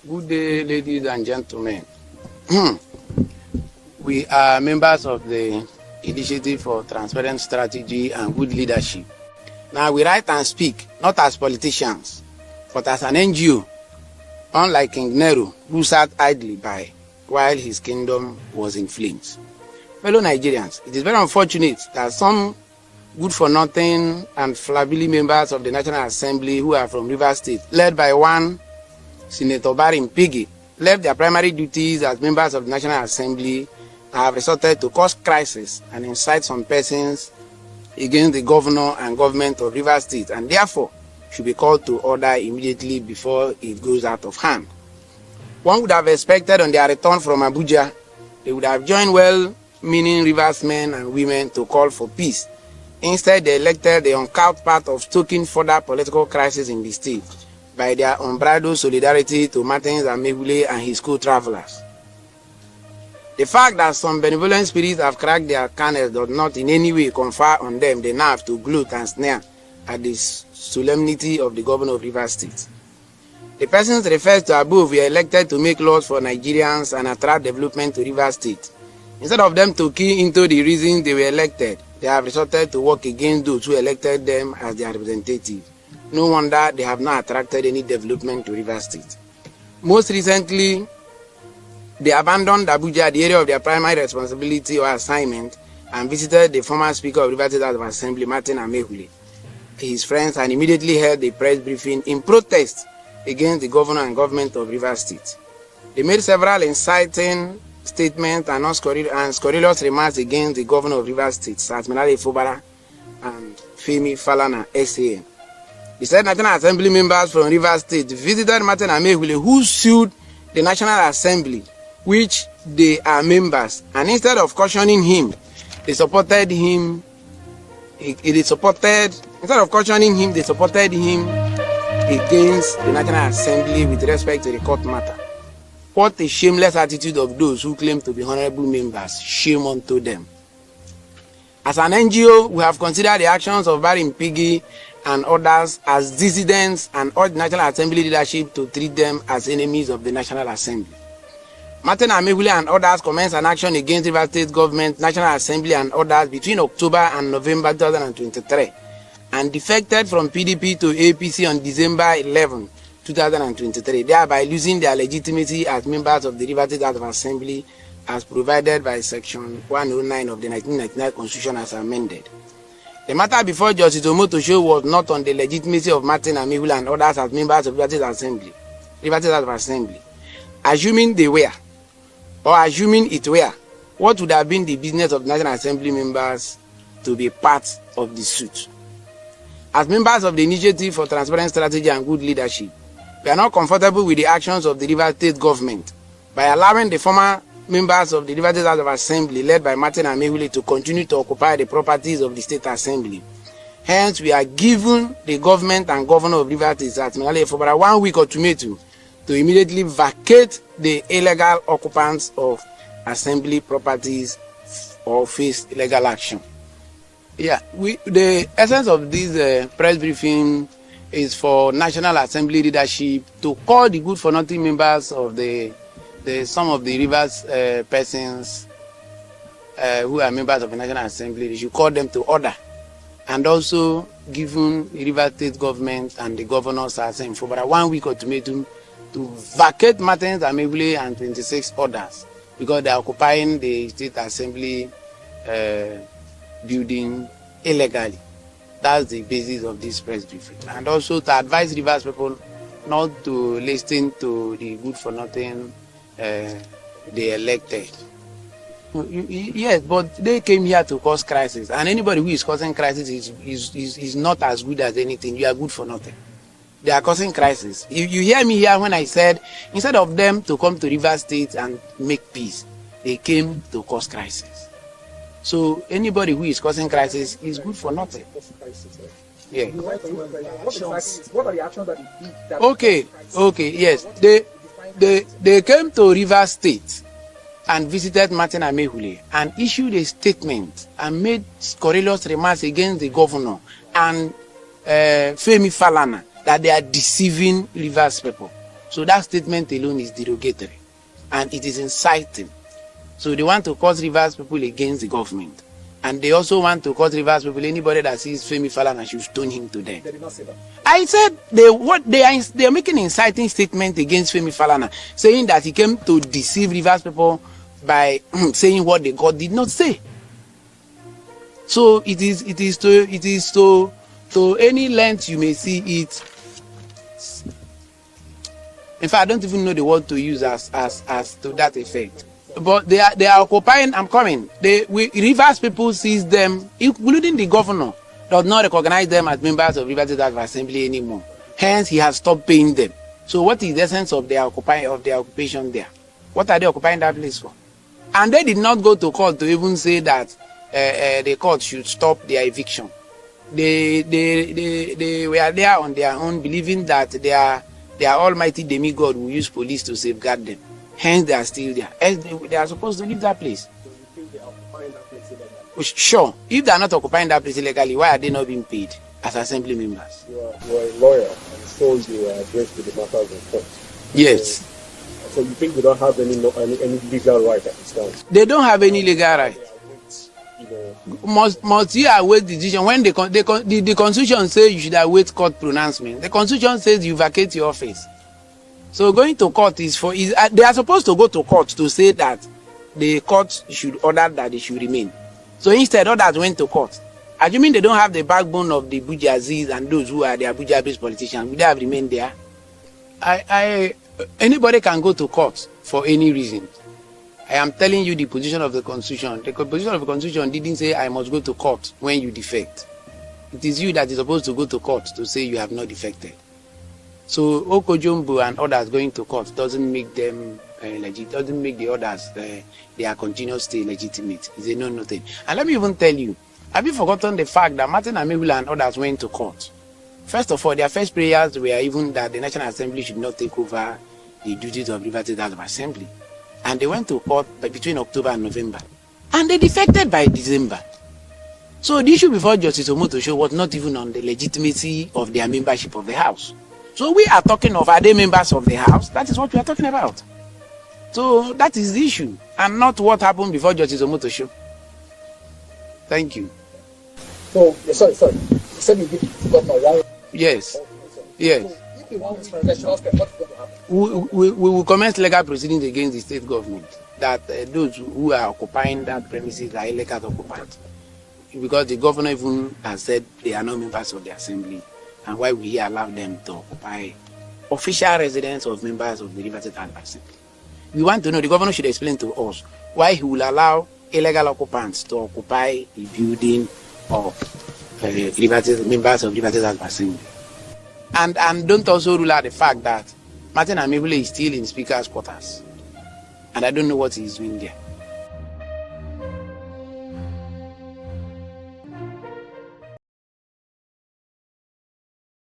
Good day, ladies and gentlemen. We are members of the Initiative for Transparent Strategy and Good Leadership. Now, we write and speak, not as politicians, but as an NGO, unlike King Nehru, who sat idly by while his kingdom was in flames. Fellow Nigerians, it is very unfortunate that some good-for-nothing and flabby members of the National Assembly who are from Rivers State, led by one Senator Barim Piggy, left their primary duties as members of the National Assembly and have resorted to cause crisis and incite some persons against the governor and government of Rivers State, and therefore should be called to order immediately before it goes out of hand. One would have expected on their return from Abuja, they would have joined well-meaning Rivers men and women to call for peace. Instead, they elected the uncouth path of stoking further political crisis in the state by their unbridled solidarity to Martins Amehule and his co-travelers. The fact that some benevolent spirits have cracked their kernels does not in any way confer on them the nerve to gloat and sneer at the solemnity of the governor of Rivers State. The persons referred to above were elected to make laws for Nigerians and attract development to Rivers State. Instead of them to key into the reasons they were elected, they have resorted to work against those who elected them as their representatives. No wonder they have not attracted any development to Rivers State. Most recently, they abandoned Abuja, the area of their primary responsibility or assignment, and visited the former Speaker of Rivers State House of Assembly, Martin Amehule, his friends, and immediately held a press briefing in protest against the governor and government of Rivers State. They made several inciting statements and scurrilous remarks against the governor of Rivers State, Siminalaye Fubara and Femi Falana, SAN. The said National Assembly members from Rivers State visited Martin Amehule, who sued the National Assembly, which they are members, and instead of cautioning him, they supported him. Instead of cautioning him, they supported him against the National Assembly with respect to the court matter. What a shameless attitude of those who claim to be honorable members. Shame unto them. As an NGO, we have considered the actions of Barim Piggy and others as dissidents and urged National Assembly leadership to treat them as enemies of the National Assembly. Martin Amehule and others commenced an action against Rivers State government, National Assembly and others between October and November 2023 and defected from PDP to APC on December 11, 2023, thereby losing their legitimacy as members of the Rivers State House of Assembly as provided by Section 109 of the 1999 Constitution as amended. The matter before Justice Omotosho was not on the legitimacy of Martin Amehule and others as members of Rivers State House of Assembly. Assuming they were, or assuming it were, what would have been the business of the National Assembly members to be part of the suit? As members of the Initiative for Transparent Strategy and Good Leadership, we are not comfortable with the actions of the Rivers State government by allowing the former members of the Rivers State House of Assembly, led by Martin Amehule, to continue to occupy the properties of the State Assembly. Hence, we are giving the government and governor of Rivers State, Siminalaye Fubara, 1 week ultimatum to immediately vacate the illegal occupants of assembly properties or face legal action. Yeah, the essence of this press briefing is for National Assembly leadership to call the good-for-nothing members of some of the Rivers persons who are members of the National Assembly. They should call them to order, and also given the Rivers State government and the governors as in Fubara 1 week ultimatum to vacate Martins Amehule and 26 others because they are occupying the State Assembly building illegally. That's the basis of this press briefing. And also to advise Rivers people not to listen to the good-for-nothing they elected. Yes, but they came here to cause crisis, and anybody who is causing crisis is not as good as anything. You are good for nothing. They are causing crisis. You hear me here when I said instead of them to come to Rivers State and make peace, they came to cause crisis. So anybody who is causing crisis is good for nothing. Yeah. What are the actions that you did? Okay, yes. They came to Rivers State and visited Martin Amehule and issued a statement and made scurrilous remarks against the governor and Femi Falana that they are deceiving Rivers people. So that statement alone is derogatory and it is inciting. So they want to cause Rivers people against the government. And they also want to cause Rivers people, anybody that sees Femi Falana should stone him to death. They did not say that. I said they are making an inciting statement against Femi Falana, saying that he came to deceive Rivers people by saying what the God did not say. So it is to any length you may see it. In fact, I don't even know the word to use as to that effect. But they are occupying. I'm coming. Rivers people sees them, including the governor, does not recognize them as members of Rivers State Assembly anymore. Hence, he has stopped paying them. So, what is the essence of their occupation there? What are they occupying that place for? And they did not go to court to even say that the court should stop their eviction. They were there on their own, believing that their almighty demigod will use police to safeguard them. Hence, they are still there. They are supposed to leave that place. So you think they are occupying that place illegally? Sure. If they are not occupying that place illegally, why are they not being paid as assembly members? You are a lawyer, and so you are addressed to the matters in court. Yes. So you think they don't have any legal right at this time? They don't have any legal right. Must you await decision when the constitution says you should await court pronouncement? The constitution says you vacate your office. So going to court they are supposed to go to court to say that the court should order that they should remain. So instead, others went to court. Assuming they don't have the backbone of the Bujazis and those who are the Abuja-based politicians, would they have remained there? Anybody can go to court for any reason. I am telling you the position of the constitution. The position of the constitution didn't say I must go to court when you defect. It is you that is supposed to go to court to say you have not defected. So Okojumbo and others going to court doesn't make them legit. Doesn't make the others their continuous stay legitimate. It's a no thing. And let me even tell you, have you forgotten the fact that Martin Amegula and others went to court? First of all, their first prayers were even that the National Assembly should not take over the duties of Rivers State Assembly. And they went to court between October and November. And they defected by December. So the issue before Justice Omotosho was not even on the legitimacy of their membership of the House. So we are talking of, are they members of the House? That is what we are talking about. So that is the issue, and not what happened before Justice Omotosho. Thank you. So, sorry. You said you got my right. Yes. Yes. So if you want this presidential step, what's going to happen? We will commence legal proceedings against the state government that those who are occupying that premises are illegal occupants. Because the governor even has said they are not members of the assembly. And why will he allow them to occupy official residence of members of the Rivers State Assembly? We want to know, the governor should explain to us why he will allow illegal occupants to occupy a building of members of Rivers State Assembly. And don't also rule out the fact that Martin Amegula is still in Speaker's quarters. And I don't know what he's doing there.